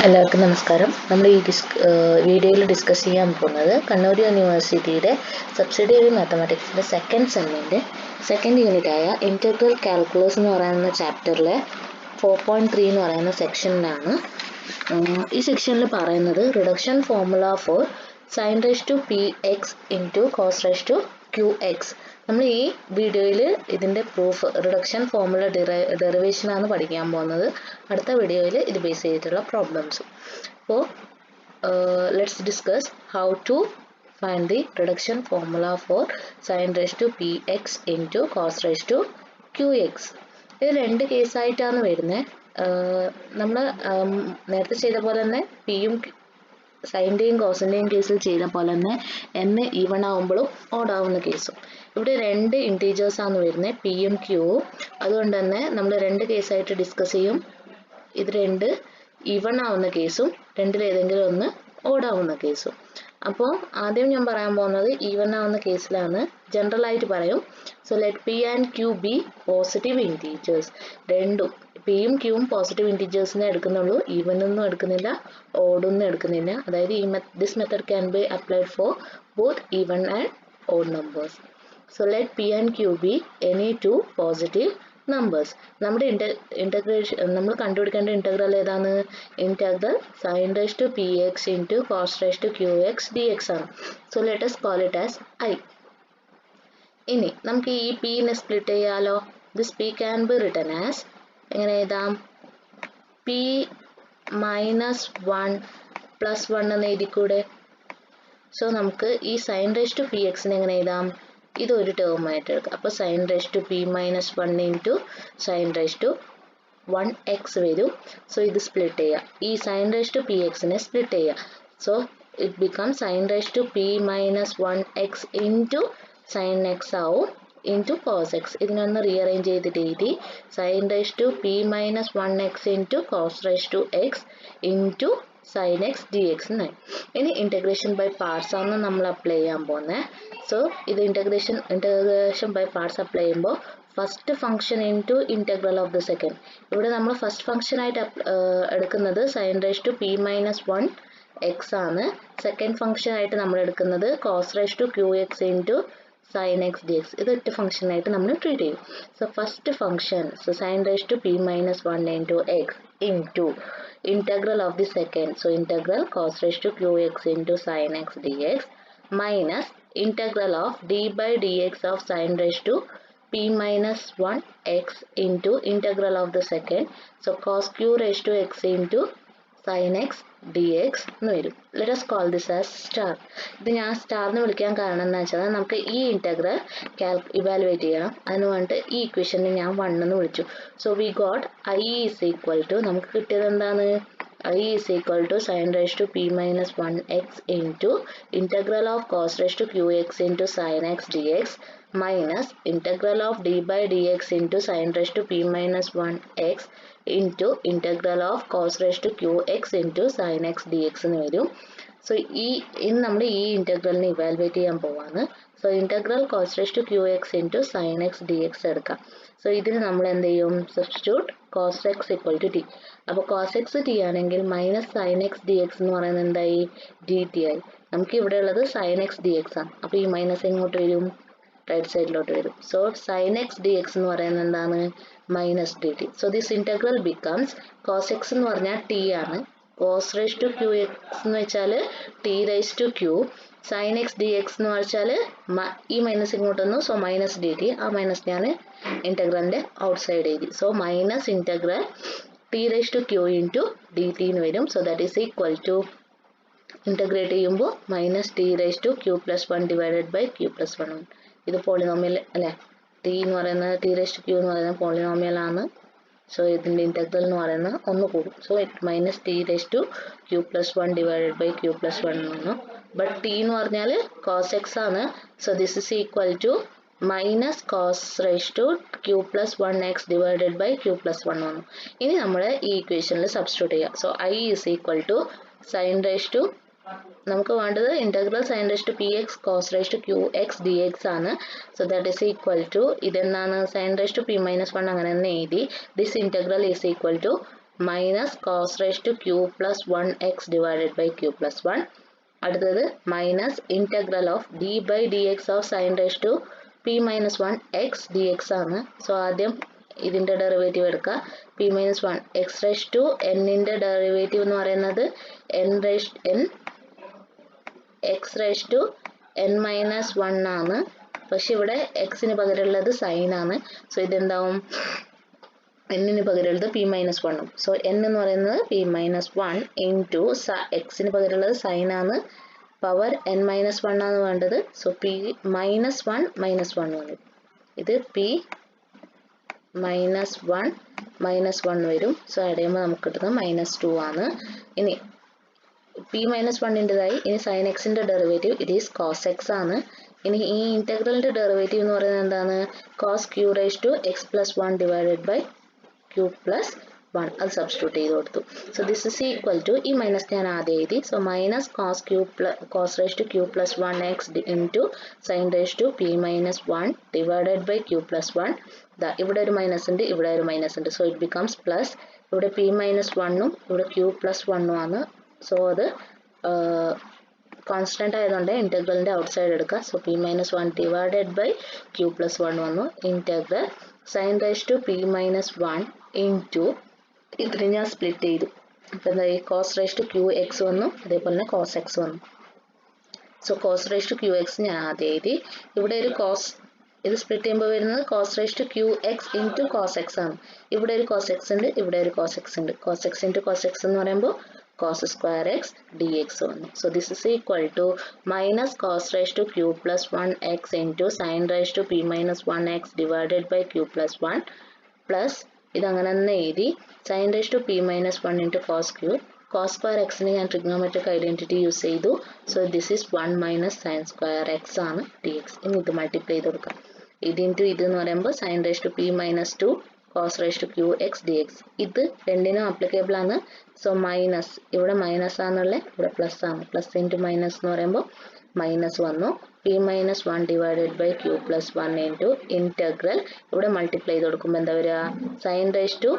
എല്ലാവർക്കും നമസ്കാരം. നമ്മൾ ഈ വീഡിയോയിൽ ഡിസ്കസ് ചെയ്യാൻ പോകുന്നത് കണ്ണൂർ യൂണിവേഴ്സിറ്റിയുടെ സബ്സിഡിയറി മാത്തമാറ്റിക്സിൻ്റെ സെക്കൻഡ് സെമ്മിൻ്റെ സെക്കൻഡ് യൂണിറ്റായ ഇൻറ്റഗ്രൽ കാൽക്കുലസ് എന്ന് പറയുന്ന ചാപ്റ്ററിലെ 4.3 എന്ന് പറയുന്ന സെക്ഷനിലാണ്. ഈ സെക്ഷനിൽ പറയുന്നത് reduction formula for sine raise to p x into cos raise to q x. നമ്മൾ ഈ വീഡിയോയിൽ ഇതിൻ്റെ പ്രൂഫ് റിഡക്ഷൻ ഫോർമുല ഡെറിവേഷനാണ് പഠിക്കാൻ പോകുന്നത്. അടുത്ത വീഡിയോയിൽ ഇത് ബേസ് ചെയ്തിട്ടുള്ള പ്രോബ്ലംസും. അപ്പോൾ let's discuss how to find the reduction formula for sine raise to p x into cos raise to q x. ഇത് രണ്ട് കേസായിട്ടാണ് വരുന്നത്. നമ്മൾ നേരത്തെ ചെയ്ത പോലെ തന്നെ പിയും സൈൻ്റെയും കോസിൻ്റെയും കേസിൽ ചെയ്ത പോലെ തന്നെ n ഈവൺ ആവുമ്പോഴും ഓഡ് ആവുന്ന കേസും. ഇവിടെ രണ്ട് ഇൻറ്റീജേഴ്സ് ആണ് വരുന്നത്, പിയും ക്യൂവും. അതുകൊണ്ട് തന്നെ നമ്മൾ രണ്ട് കേസായിട്ട് ഡിസ്കസ് ചെയ്യും. ഇത് രണ്ട് ഈവൺ ആവുന്ന കേസും രണ്ടിലേതെങ്കിലും ഒന്ന് ഓഡ് ആവുന്ന കേസും. അപ്പോൾ ആദ്യം ഞാൻ പറയാൻ പോകുന്നത് ഈവൺ ആവുന്ന കേസിലാണ്. ജനറൽ ആയിട്ട് പറയും. So let p and q be positive integers. രണ്ടും പിയും ക്യൂവും പോസിറ്റീവ് ഇൻറ്റീജേഴ്സിനെ എടുക്കുന്നുള്ളൂ, ഈവനൊന്നും എടുക്കുന്നില്ല, ഓഡൊന്നും എടുക്കുന്നില്ല. അതായത് this method can be applied for both even and odd numbers. So let p and q be any two positive numbers. നമ്മുടെ ഇൻ്റഗ്രേഷൻ നമ്മൾ കണ്ടുപിടിക്കേണ്ട ഇൻ്റഗ്രൽ ഏതാണ്? Integral sine raise to p x into cos raise to q x d x ആണ്. So let us call it as I. ഇനി നമുക്ക് ഈ പിനെ split ചെയ്യാലോ. This P can be written as എങ്ങനെ എഴുതാം? പി മൈനസ് 1 പ്ലസ് 1 എന്ന് എഴുതിക്കൂടെ? So നമുക്ക് ഈ സൈൻ റേസ് ടു പി എക്സിനെ എങ്ങനെ എഴുതാം? ഇതൊരു ടേം ആയിട്ട് എടുക്കാം. അപ്പോൾ sine raise to p minus 1 into sine raise to 1x വരും. സോ ഇത് സ്പ്ലിറ്റ് ചെയ്യുക. ഈ സൈൻ റേസ് ടു പി എക്സിനെ സ്പ്ലിറ്റ് ചെയ്യുക. So it become sine raise to p minus 1x into sine x ആവും ഇൻറ്റു കോസ് എക്സ്. ഇതിനൊന്ന് rearrange ചെയ്തിട്ട് എഴുതി sine raise to p minus 1x into cos raise to X into sine x d X എന്നായി. ഇനി integration by parts ആണ് നമ്മൾ apply ചെയ്യാൻ പോകുന്നത്. സോ ഇത് ഇൻറ്റഗ്രേഷൻ ബൈ പാർട്സ് അപ്ലൈ ചെയ്യുമ്പോൾ first function into integral of the second. ഇവിടെ നമ്മൾ ഫസ്റ്റ് ഫംഗ്ഷൻ ആയിട്ട് എടുക്കുന്നത് sine raise to p minus 1x ആണ്. സെക്കൻഡ് ഫംഗ്ഷൻ ആയിട്ട് നമ്മൾ എടുക്കുന്നത് cos raise to q x into sine x d x. ഇത് ഒറ്റ ഫംഗ്ഷൻ ആയിട്ട് നമ്മൾ ട്രീറ്റ് ചെയ്യും. So first function sine raise to p minus 1 into x into integral of the second, so integral cos raised to qx into sin x dx minus integral of d by dx of sin raised to p minus 1x into integral of the second, so cos q raised to x into sin x dx എന്ന് വരും. Let us call this as star. ഇത് ഞാൻ സ്റ്റാറിന് വിളിക്കാൻ കാരണം എന്താ വെച്ചാൽ നമുക്ക് ഈ ഇൻറ്റഗ്രൽ ഇവാലുവേറ്റ് ചെയ്യണം. അതിന് വേണ്ടിയിട്ട് ഈ ഇക്വേഷനെ ഞാൻ 1 എന്ന് വിളിച്ചു. So we got I is equal to, നമുക്ക് കിട്ടിയത് എന്താണ്? I is equal to sine raise to p minus 1x into integral of cos raise to q x into sine x d x minus integral of d by d x into sine raise to p minus 1x into integral of cos raise to q x into sine x d x എന്ന് വരും. So ഇന്ന് നമ്മൾ ഈ ഇൻറ്റഗ്രലിനെ evaluate ചെയ്യാൻ പോവാണ്. So integral cos raise to q x into sine x d x എടുക്കാം. So ഇതിന് നമ്മൾ എന്ത് ചെയ്യും? Substitute cos x equal to t. അപ്പോൾ കോസ് എക്സ് ടി ആണെങ്കിൽ minus sine x d x എന്ന് പറയുന്നത് എന്തായി? ഡി ടി ആയി. നമുക്ക് ഇവിടെ ഉള്ളത് സൈൻ എക്സ് ഡി എക്സ് ആണ്. അപ്പോൾ ഈ മൈനസ് എങ്ങോട്ട് വരും? റൈറ്റ് സൈഡിലോട്ട് വരും. So sine x d x എന്ന് പറയുന്നത് എന്താണ്? Minus d t. So this integral becomes cos x എന്ന് പറഞ്ഞാൽ ടി ആണ്, cos raise to q x എന്ന് വെച്ചാൽ t raise to q, sine x d x എന്ന് വെച്ചാൽ ഈ മൈനസ് ഇങ്ങോട്ട് വന്നു. So minus d t. ആ മൈനസ് ഞാൻ ഇൻറ്റഗ്രലിൻ്റെ ഔട്ട് സൈഡ് എഴുതി. So minus integral t raise to q into d t എന്ന് വരും. So that is equal to integrate ചെയ്യുമ്പോൾ minus t raise to q plus 1 divided by q plus 1 ആണ്. ഇത് polynomial അല്ലേ? ടി എന്ന് പറയുന്നത് ടി റേസ് ടു ക്യൂ എന്ന് പറയുന്നത് പോളിനോമിയൽ ആണ്. സോ ഇതിൻ്റെ ഇൻറ്റഗ്രൽ എന്ന് പറയുന്നത് 1 കൂടും. So it minus t raise to q plus 1 divided by q plus 1 ആണ്. ബട്ട് ടി എന്ന് പറഞ്ഞാൽ കോസ് എക്സ് ആണ്. So this is equal to minus cos raise to q plus 1x divided by q plus 1 ആണ്. ഇനി നമ്മൾ ഈ ഇക്വേഷനിൽ substitute ചെയ്യാം. So I is equal to sine raise to, നമുക്ക് വേണ്ടത് integral sine raise to p x cos raise to q x d x ആണ്. So that is equal to ഇതെന്താണ്? Sine raise to p minus 1 അങ്ങനെ തന്നെ എഴുതി. This integral is equal to minus cos raised to q plus 1x divided by q plus 1. അടുത്തത് minus integral of d by dx of sin raised to p minus 1 x dx ആണ്. So ആദ്യം ഇതിന്റെ derivative എടുക്കുക. p minus 1 x raised to n ന്റെ derivative എന്ന് പറയുന്നത് x raised to n minus 1 ആണ്. പക്ഷെ ഇവിടെ x ന് പകരമുള്ളത് sin ആണ്. സോ ഇതെന്താവും n ന് പകരമുള്ളത് p minus 1 ഉം. സോ n എന്ന് പറയുന്നത് p minus 1 into x ന് പകരമുള്ളത് sin ആണ്. പവർ n minus 1 ആണ് വേണ്ടത്. സോ p minus 1 minus 1 വരും. ഇത് p minus 1 minus 1 വരും. സോ ആഡ് ചെയ്യുമ്പോൾ നമുക്ക് കിട്ടുന്നത് minus 2 ആണ്. ഇനി p minus 1 ൻ്റെതായി ഇനി sin x ന്റെ derivative it is cos x ആണ്. ഇനി ഈ ഇന്റഗ്രലിന്റെ ഡെറിവേറ്റീവ് എന്ന് പറയുന്നത് എന്താണ്? cos q raised to x plus 1 divided by q plus 1 അത് സബ്സ്റ്റിറ്റ്യൂട്ട് ചെയ്ത് കൊടുത്തു. So this is equal to ഈ മൈനസ് ഞാൻ ആദ്യം എഴുതി. So minus cos raised to q plus 1x into sin raised to p minus 1 divided by q plus 1. ഇവിടെ ഒരു minus ഉണ്ട്, ഇവിടെ ഒരു മൈനസ് ഉണ്ട്. So it becomes plus. ഇവിടെ p minus 1 ഉം ഇവിടെ q plus 1 ഉം ആണ്. സോ അത് കോൺസ്റ്റന്റ് ആയതുകൊണ്ട് ഇന്റഗ്രലിന്റെ ഔട്ട് സൈഡ് എടുക്കുക. So p minus 1 divided by q plus 1 വന്നു. Integral sin raised to p minus 1 into ഇതിനെ ഞാൻ സ്പ്ലിറ്റ് ചെയ്തു. അപ്പം എന്താ cos raised to qx വന്നു, അതേപോലെ തന്നെ cos x വന്നു. So cos raised to qx ഞാൻ ആദ്യം എഴുതി. ഇവിടെ ഒരു cos ഇത് സ്പ്ലിറ്റ് ചെയ്യുമ്പോൾ വരുന്നത് cos raised to qx into cos x ആണ്. ഇവിടെ ഒരു cos x ഉണ്ട്, ഇവിടെ ഒരു cos x ഉണ്ട്. cos x into cos x എന്ന് പറയുമ്പോൾ cos square x dx വന്നു. So this is equal to minus cos raised to q plus 1x into sin raised to p minus 1x divided by q plus 1 plus ഇതങ്ങനെ തന്നെ എഴുതി sin raised to p minus 1 into cos q. cos square x ന് ഞാൻ trigonometric identity use ചെയ്തു. So this is 1 minus sin square x ആണ് dx. ഇനി ഇത് multiply ചെയ്ത് കൊടുക്കാം. ഇത് ഇൻറ്റു ഇത് എന്ന് പറയുമ്പോൾ sin raised to p minus 2 cos raised to qx dx. ഇത് രണ്ടിനും ആപ്ലിക്കബിൾ ആണ്. സോ മൈനസ് ഇവിടെ മൈനസ് ആണെന്നുള്ളത് ഇവിടെ പ്ലസ് ആണ്. പ്ലസ് ഇൻറ്റു മൈനസ് എന്ന് പറയുമ്പോൾ മൈനസ് വന്നു. p minus 1 divided by q plus 1 into integral ഇവിടെ മൾട്ടിപ്ലൈ ചെയ്ത് കൊടുക്കുമ്പോൾ എന്താ വരിക? sin raised to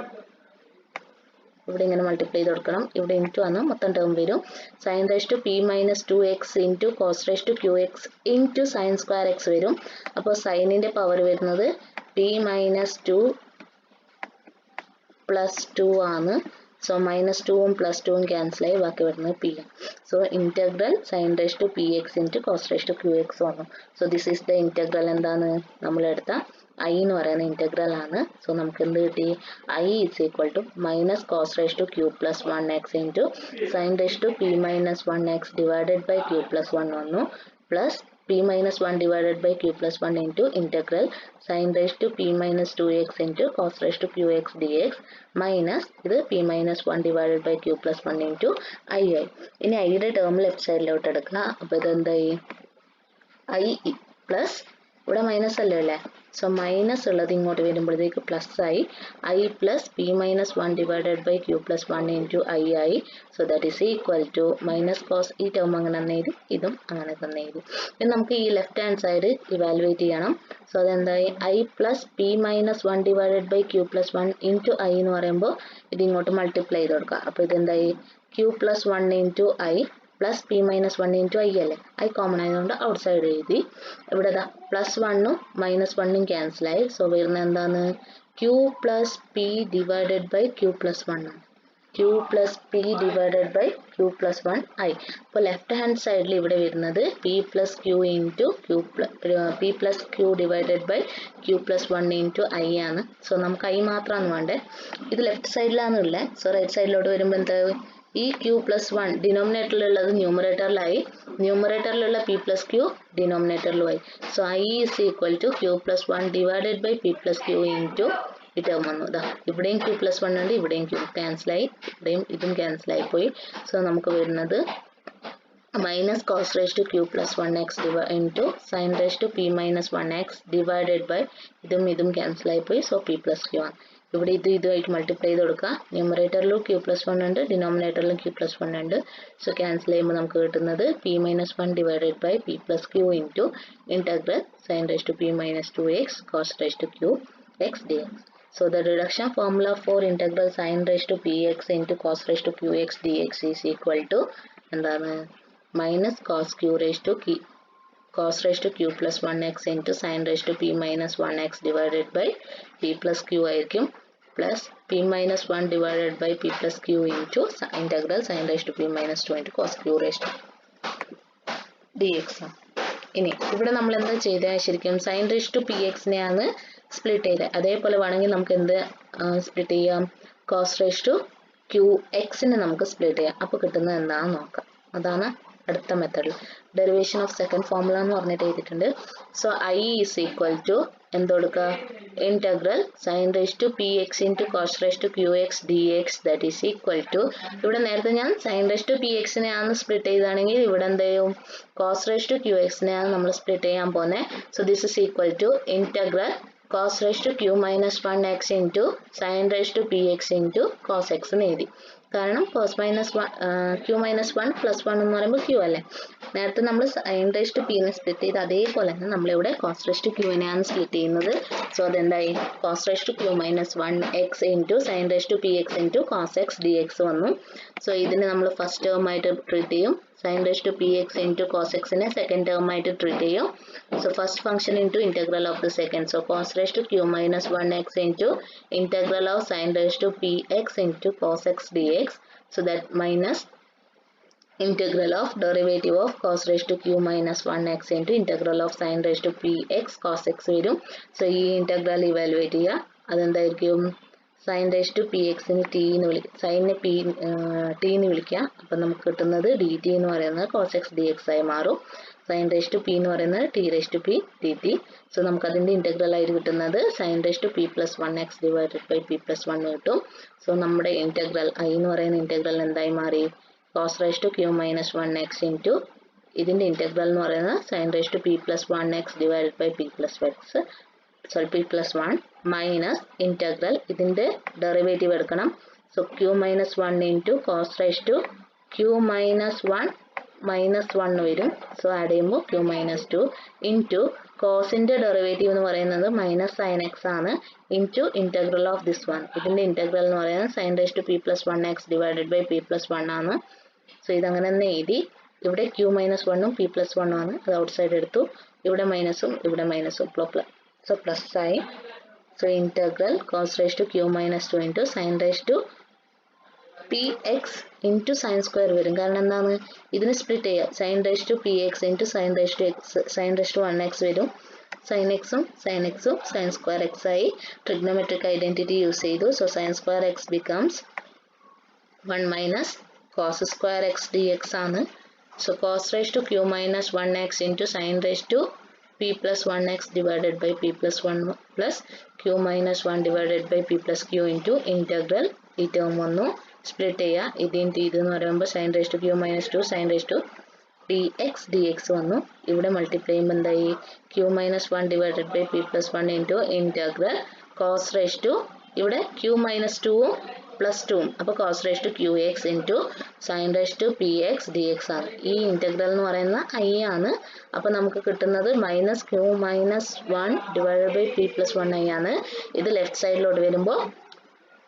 ഇവിടെ ഇങ്ങനെ മൾട്ടിപ്ലൈ ചെയ്ത് കൊടുക്കണം. ഇവിടെ ഇൻറ്റു ആണ് മൊത്തം ടേം വരും. sin raised to p minus 2x into cos raised to qx into sin square x വരും. അപ്പോൾ സൈനിന്റെ പവർ വരുന്നത് p minus 2 പ്ലസ് 2 ആണ്. സോ മൈനസ് 2ഉം പ്ലസ് 2ഉം ക്യാൻസൽ ആയി ബാക്കി വരുന്നത് p. So integral sin raised to px into cos raised to qx വന്നു. So this is the integral. എന്താണ് നമ്മളെടുത്ത i എന്ന് പറയുന്ന ഇന്റഗ്രൽ ആണ്. സോ നമുക്ക് എന്ത് കിട്ടി? i is equal to minus cos raised to q plus 1x into sin raised to p minus 1x divided by q plus 1 വന്നു. Plus p minus 1 divided by q plus 1 into integral sin raised to p minus 2x into cos raised to qx dx minus ഇത് p minus 1 divided by q plus 1 into i. ഇനി ഐയുടെ term left സൈഡിലോട്ട് എടുക്കുക. അപ്പോൾ ഇതെന്തായി? i plus ഇവിടെ minus അല്ലേ അല്ലേ? So minus ഉള്ളത് ഇങ്ങോട്ട് വരുമ്പോഴത്തേക്ക് പ്ലസ് ആയി. i plus p minus 1 divided by q plus 1 into i ആയി. So that is equal to minus cos ഈ ടേം അങ്ങനെ തന്നെ എഴുതി, ഇതും അങ്ങനെ തന്നെ എഴുതി. ഇനി നമുക്ക് ഈ ലെഫ്റ്റ് ഹാൻഡ് സൈഡ് ഇവാലുവേറ്റ് ചെയ്യണം. സോ അതെന്തായി? i plus p minus 1 divided by q plus 1 into i എന്ന് പറയുമ്പോൾ ഇത് ഇങ്ങോട്ട് മൾട്ടിപ്ലൈ ചെയ്ത് കൊടുക്കുക. അപ്പോൾ ഇതെന്തായി? q plus 1 into i plus p minus 1 into i അല്ലേ? i കോമൺ ആയതുകൊണ്ട് ഔട്ട് സൈഡ് എഴുതി. ഇവിടെ പ്ലസ് 1ഉം മൈനസ് 1ഉം ക്യാൻസൽ ആയി. സോ വരുന്നത് എന്താണ്? q plus p divided by q plus 1 ആണ്. q plus p divided by q plus 1 i. അപ്പോൾ ലെഫ്റ്റ് ഹാൻഡ് സൈഡിൽ ഇവിടെ വരുന്നത് p plus q into p plus q divided by q plus 1 into i ആണ്. So നമുക്ക് i മാത്രമാണ് വേണ്ടത്. ഇത് ലെഫ്റ്റ് സൈഡിലാണ് ഉള്ളത്. സോ റൈറ്റ് സൈഡിലോട്ട് വരുമ്പോൾ എന്താ? ഈ q plus 1 ഡിനോമിനേറ്ററിലുള്ളത് ന്യൂമറേറ്ററിലായി, ന്യൂമറേറ്ററിലുള്ള p plus q ഡിനോമിനേറ്ററിലുമായി. So i is equal to q plus 1 divided by p plus q into ഈ ടേം വന്നു. ഇവിടെയും q plus 1 ഉണ്ട്, ഇവിടെയും q ക്യാൻസൽ ആയി, ഇവിടെയും ഇതും ക്യാൻസൽ ആയി പോയി. സോ നമുക്ക് വരുന്നത് minus cos raised to q plus 1x into sin raised to p minus 1x divided by ഇതും ക്യാൻസൽ ആയി പോയി. സോ p plus q ആണ്. ഇവിടെ ഇതുമായിട്ട് മൾട്ടിപ്ലൈ ചെയ്ത് കൊടുക്കുക. ന്യൂമറേറ്ററിലും q plus 1 ഉണ്ട്, ഡിനോമിനേറ്ററിലും q plus 1 ഉണ്ട്. സോ ക്യാൻസൽ ചെയ്യുമ്പോൾ നമുക്ക് കിട്ടുന്നത് p minus 1 divided by p plus q into integral sin raised to p minus 2x cos raised to q x dx. So the reduction formula for integral sin raised to px into cos raised to qx dx is equal to എന്താണ് minus cos q raised to q plus 1x into sin raised to p minus 1x divided by p plus q ആയിരിക്കും plus p minus 1 divided by p plus q into integral sin raised to p minus 2 into cos q raised to dx. ഇനി ഇവിടെ നമ്മൾ എന്താ ചെയ്തേ ശരിക്കും sin raised to px നെയാണ് split ചെയ്തത്. അതേപോലെ വേണമെങ്കിൽ നമുക്ക് എന്ത് സ്പ്ലിറ്റ് ചെയ്യാം cos raised to qx നെ നമുക്ക് സ്പ്ലിറ്റ് ചെയ്യാം. അപ്പോൾ കിട്ടുന്നത് എന്താണെന്ന് നോക്കാം. അതാണ് അടുത്ത മെത്തേഡിൽ ഡെറിവേഷൻ ഓഫ് സെക്കൻഡ് ഫോർമുല എന്ന് പറഞ്ഞിട്ട് എഴുതിയിട്ടുണ്ട്. So i is equal to എന്ത് കൊടുക്കുക integral sin raised to px into cos raised to qx dx that is equal to ഇവിടെ നേരത്തെ ഞാൻ sin raised to px നെയാണ് സ്പ്ലിറ്റ് ചെയ്താണെങ്കിൽ ഇവിടെ എന്ത് ചെയ്യും cos raised to qx നെയാണ് നമ്മൾ സ്പ്ലിറ്റ് ചെയ്യാൻ പോകുന്നത്. So this is equal to integral cos raised to q minus 1x into sin raised to px into cos x എന്ന് എഴുതി. കാരണം cos minus 1 q minus 1 plus 1 എന്ന് പറയുമ്പോൾ q അല്ലേ. നേരത്തെ നമ്മൾ sin raised to p നെ സ്പ്ലിറ്റ് ചെയ്ത് അതേപോലെ തന്നെ നമ്മളിവിടെ cos raised to q നെയാണ് സ്പ്ലിറ്റ് ചെയ്യുന്നത്. സോ അതെന്തായി cos raised to q minus 1x into sin raised to px into cos x dx വന്നു. സോ ഇതിനെ നമ്മൾ ഫസ്റ്റ് ടേം ആയിട്ട് ട്രീറ്റ് ചെയ്യും. sin raised to px into cos x നെ second term ആയിട്ട് ട്രീറ്റ് ചെയ്യും. So first function into integral of the second. So cos raised to q minus 1x into integral of sin raised to px into cos x dx. So that minus integral of derivative of cos raised to q minus 1x into integral of sin raised to px cos x വരും. So ഈ integral evaluate ചെയ്യുക. അതെന്തായിരിക്കും sin raised to px ന് t എന്ന് വിളിക്കുക, സൈനെ t എന്ന് വിളിക്കുക. അപ്പം നമുക്ക് കിട്ടുന്നത് dt എന്ന് പറയുന്നത് cos x dx ആയി മാറും. sin raised to p എന്ന് പറയുന്നത് t raised to p dt. So നമുക്ക് അതിന്റെ ഇന്റഗ്രൽ ആയിട്ട് കിട്ടുന്നത് sin raised to p plus 1x divided by p plus 1 കിട്ടും. സോ നമ്മുടെ ഇന്റഗ്രൽ i എന്ന് പറയുന്ന ഇന്റഗ്രൽ എന്തായി മാറി cos raised to q minus 1x into ഇതിന്റെ ഇന്റഗ്രൽ എന്ന് പറയുന്നത് sin raised to p plus 1x divided by p plus x p plus 1 minus integral ഇതിന്റെ ഡെറിവേറ്റീവ് എടുക്കണം. So q minus 1 into cos raised to q minus 1 minus 1 വരും. So add ചെയ്യുമ്പോൾ q minus 2 into cosന്റെ derivative എന്ന് പറയുന്നത് minus sin x ആണ് into integral of this one. ഇതിന്റെ integral എന്ന് പറയുന്നത് sin raised to p plus 1x divided by p plus 1 ആണ്. So ഇതങ്ങനെ തന്നെ എഴുതി. ഇവിടെ q minus 1ഉം p plus 1ഉം ആണ്. അത് ഔട്ട് സൈഡ് എടുത്തു. ഇവിടെ മൈനസും ഇവിടെ മൈനസും സോ പ്ലസ് ആയി. So integral cos raised to q minus 2 into sin raised to px into sin square വരും. കാരണം എന്താണ് ഇതിനെ സ്പ്ലിറ്റ് ചെയ്യുക sin raised to px into sin raised to x sin raised to 1x വരും. sin xും sin square x ആയി. Trigonometric identity use ചെയ്തു. So sin square x becomes 1 minus cos square x dx ആണ്. So cos raised to q minus 1x into sin raised to p plus 1x divided by p plus 1 plus q minus 1 divided by p plus q into integral ഈ term വന്നു. Split ചെയ്യുക. ഇതിൻ്റെ ഇതെന്ന് പറയുമ്പോൾ sin raised to q minus 2 sin raised to px dx വന്നു. ഇവിടെ multiply ചെയ്യുമ്പോൾ എന്തായി q minus 1 divided by p plus 1 into integral cos raised to ഇവിടെ q minus 2ഉം പ്ലസ് 2ഉം അപ്പോൾ cos raised to qx into sin raised to px dx ആണ്. ഈ integral എന്ന് പറയുന്ന i ആണ്. അപ്പോൾ നമുക്ക് കിട്ടുന്നത് minus q minus 1 divided by p plus 1i ആണ്. ഇത് ലെഫ്റ്റ് സൈഡിലോട്ട് വരുമ്പോൾ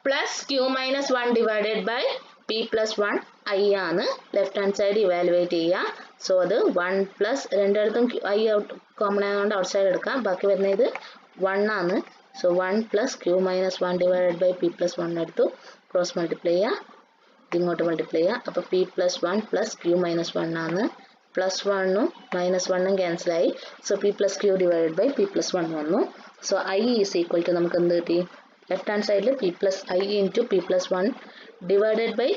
plus q minus 1 divided by p plus 1i ആണ്. ലെഫ്റ്റ് ഹാൻഡ് സൈഡ് ഇവാലുവേറ്റ് ചെയ്യുക. സോ അത് 1 പ്ലസ് രണ്ടിടത്തും i കോമൺ ആയതുകൊണ്ട് ഔട്ട് സൈഡ് എടുക്കാം. ബാക്കി വരുന്ന ഇത് 1 ആണ്. So 1 plus q minus 1 divided by p plus 1 എടുത്തു. ക്രോസ് മൾട്ടിപ്ലൈ ചെയ്യുക. ഇങ്ങോട്ട് മൾട്ടിപ്ലൈ ചെയ്യുക. അപ്പോൾ p plus 1 plus q minus 1 ആണ്. പ്ലസ് 1ഉം മൈനസ് 1ഉം ക്യാൻസലായി. So p plus q divided by p plus 1 വന്നു. So i is equal to നമുക്ക് എന്ത് കിട്ടി ലെഫ്റ്റ് ഹാൻഡ് സൈഡിൽ p plus i into p plus 1 divided by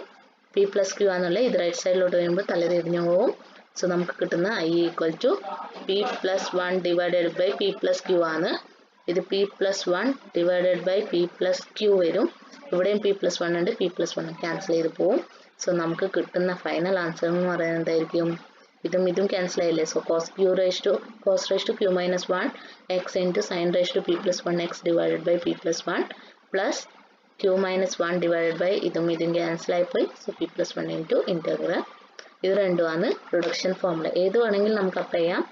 p plus q ആണുള്ളത്. ഇത് റൈറ്റ് സൈഡിലോട്ട് വരുമ്പോൾ തലതിരിഞ്ഞു പോകും. സോ നമുക്ക് കിട്ടുന്ന i equal to p plus 1 divided by p plus q ആണ്. ഇത് p plus 1 divided by p plus q വരും. ഇവിടെയും p plus 1 ഉണ്ട്. p plus 1 ക്യാൻസൽ ചെയ്ത് പോകും. സോ നമുക്ക് കിട്ടുന്ന ഫൈനൽ ആൻസർ എന്ന് പറയുന്നത് എന്തായിരിക്കും ഇതും ക്യാൻസൽ ആയില്ലേ. So cos raised to q minus 1 x into sin raised to p plus 1 x divided by p plus 1 plus q minus 1 divided by ഇതും ക്യാൻസൽ ആയിപ്പോയി. So p plus 1 into integral. ഇത് രണ്ടുമാണ് reduction formula. ഏത് വേണമെങ്കിലും നമുക്ക് apply ചെയ്യാം.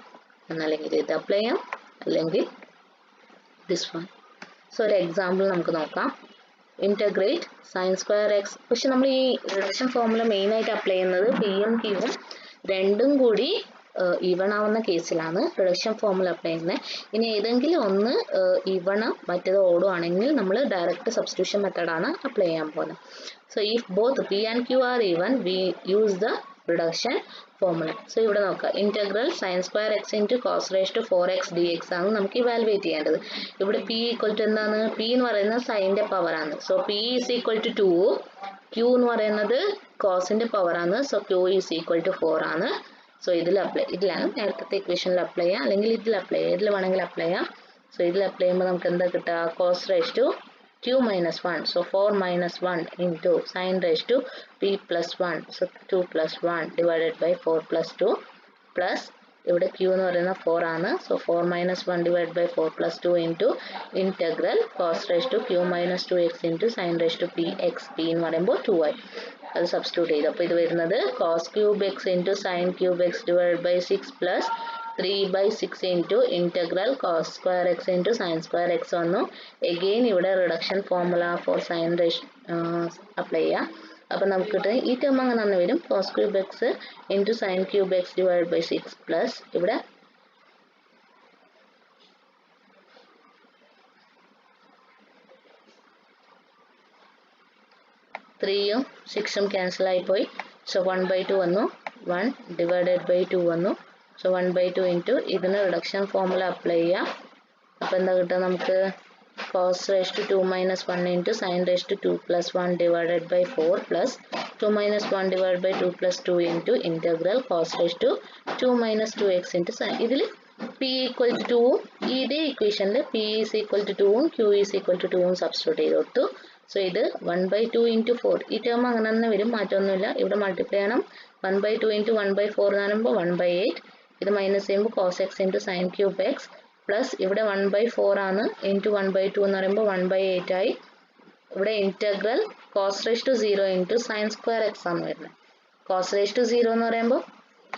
എന്നല്ലെങ്കിൽ ഇത് apply ചെയ്യാം അല്ലെങ്കിൽ this one. സോ ഒരു എക്സാമ്പിൾ നമുക്ക് നോക്കാം. Integrate sign square X. പക്ഷെ നമ്മൾ ഈ റിഡക്ഷൻ ഫോർമുല മെയിനായിട്ട് അപ്ലൈ ചെയ്യുന്നത് പിയും ക്യൂവും രണ്ടും കൂടി ഈവൺ ആവുന്ന കേസിലാണ് റിഡക്ഷൻ ഫോർമുല അപ്ലൈ ചെയ്യുന്നത്. ഇനി ഏതെങ്കിലും ഒന്ന് ഈവൺ മറ്റേത് ഓടും ആണെങ്കിൽ നമ്മൾ ഡയറക്റ്റ് സബ്സ്റ്റിറ്റ്യൂഷൻ മെത്തേഡാണ് അപ്ലൈ ചെയ്യാൻ പോകുന്നത്. So if both p and q are even we use the reduction formula. So ഇവിടെ നോക്കുക, integral sine square x into cos raise to 4x dx ആണ് നമുക്ക് ഇവാലുവേറ്റ് ചെയ്യേണ്ടത്. ഇവിടെ പി ഈക്വൽ ടു എന്താണ്? പി എന്ന് പറയുന്നത് സൈൻ്റെ പവർ ആണ്. So p is equal to 2, q എന്ന് പറയുന്നത് കോസിന്റെ പവർ ആണ്. So q is equal to 4 ആണ്. സോ ഇതിലാണ് നേരത്തെ ഇക്വേഷനിൽ അപ്ലൈ ചെയ്യാം, അല്ലെങ്കിൽ ഇതിൽ അപ്ലൈ ചെയ്യാം, ഇതിൽ വേണമെങ്കിൽ അപ്ലൈ ചെയ്യാം. സോ ഇതിൽ അപ്ലൈ ചെയ്യുമ്പോൾ നമുക്ക് എന്താ കിട്ടുക? Cos raise to q minus 1, so 4 minus 1 into sin raised to p plus 1, so 2 plus 1 divided by 4 plus 2 plus ഇവിടെ q എന്ന് പറയുന്ന 4 ആണ്. so 4 minus 1 divided by 4 plus 2 into integral cos raised to q minus 2x into sin raised to px. p എന്ന് പറയുമ്പോൾ 2y അത് substitute ചെയ്തു. അപ്പോൾ ഇത് വരുന്നത് cos cube x into sin cube x divided by 6 plus 3/6 into integral cos square x into sin square x വന്നു. Again ഇവിടെ reduction formula for sine raise apply ചെയ്യാം. അപ്പം നമുക്ക് ഈ ടേം അങ്ങനെ തന്നെ വരും. cos cube x into sin cube x divided by 6 plus ഇവിടെ ത്രീയും 6ഉം ക്യാൻസൽ ആയിപ്പോയി. സോ 1/2 വന്നു, 1 ഡിവൈഡഡ് ബൈ 2 വന്നു. സോ 1/2 ഇൻറ്റു ഇതിന് റിഡക്ഷൻ ഫോർമുല അപ്ലൈ ചെയ്യാം. അപ്പോൾ എന്താ കിട്ടുക നമുക്ക്? cos raised to 2 minus 1 into sin raised to 2 plus 1 divided by 4 plus 2 minus 1 divided by 2 plus 2 into integral cos raised to 2 minus 2x into sin. ഇതിൽ p equal to 2 ഇതേ ഇക്വേഷനിൽ p is equal to 2 q is equal to 2 substitute ചെയ്ത് കൊടുത്തു. So ഇത് 1/2 into 4. ഈ term അങ്ങനെ തന്നെ വരും, മാറ്റമൊന്നുമില്ല. ഇവിടെ മൾട്ടിപ്ലൈ ചെയ്യണം. 1/2 into 1/4 എന്ന് പറയുമ്പോൾ 1/8. ഇത് മൈനസ് ചെയ്യുമ്പോൾ cos x into sin cube x plus ഇവിടെ 1/4 ആണ് ഇൻറ്റു 1/2 എന്ന് പറയുമ്പോൾ 1/8 ആയി. ഇവിടെ integral cos raised to 0 into sin square x ആണ് വരുന്നത്. cos raised to 0 എന്ന് പറയുമ്പോൾ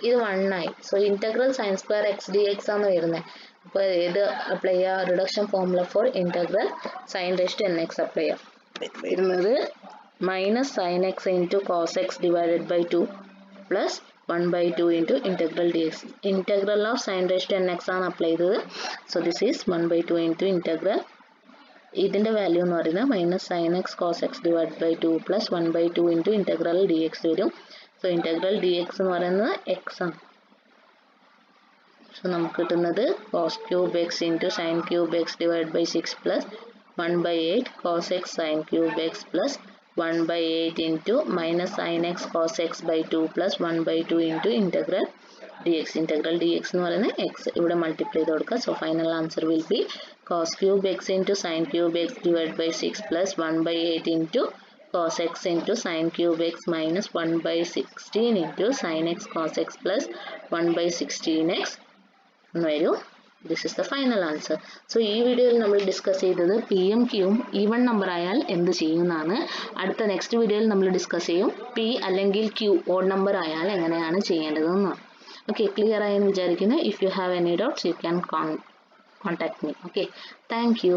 ഇത് 1 ആയി. So integral sin square x dx ആണ് വരുന്നത്. അപ്പോൾ ഇത് അപ്ലൈ ചെയ്യുക, reduction formula for integral sin raised to nx apply ചെയ്യാം. വരുന്നത് minus sin x into cos x divided by 2 plus 1/2 into integral dx. Integral of sin raised to nx ആണ് apply ചെയ്തത്. So this is 1/2 into integral. ഇതിൻ്റെ value എന്ന് പറയുന്നത് minus sin x cos x divide by 2 plus 1/2 into integral dx വരും. So integral dx എന്ന് പറയുന്നത് x ആണ്. So നമുക്ക് കിട്ടുന്നത് cos cube x into sin cube x divide by 6 plus 1/8 cos x sin cube x plus 1/8 into minus sin x cos x by 2 plus 1/2 into integral dx. Integral dx എന്ന് പറയുന്നത് x ഇവിടെ multiply ചെയ്ത് കൊടുക്കുക. So final answer will be cos cube x into sin cube x divided by 6 plus 1/8 into cos x into sin cube x minus 1/16 into sin x cos x plus 1/16x എന്ന് വരും. This is the final answer. So ഈ വീഡിയോയിൽ നമ്മൾ discuss ചെയ്തത് പിയും ക്യൂവും even number ആയാൽ എന്ത് ചെയ്യുന്നതാണ്. അടുത്ത നെക്സ്റ്റ് വീഡിയോയിൽ നമ്മൾ ഡിസ്കസ് ചെയ്യും പി അല്ലെങ്കിൽ ക്യൂ ഓഡ് നമ്പർ ആയാൽ എങ്ങനെയാണ് ചെയ്യേണ്ടതെന്ന്. ഓക്കെ, ക്ലിയർ ആയെന്ന് വിചാരിക്കുന്നു. If you have any doubts you can contact me. Okay, thank you.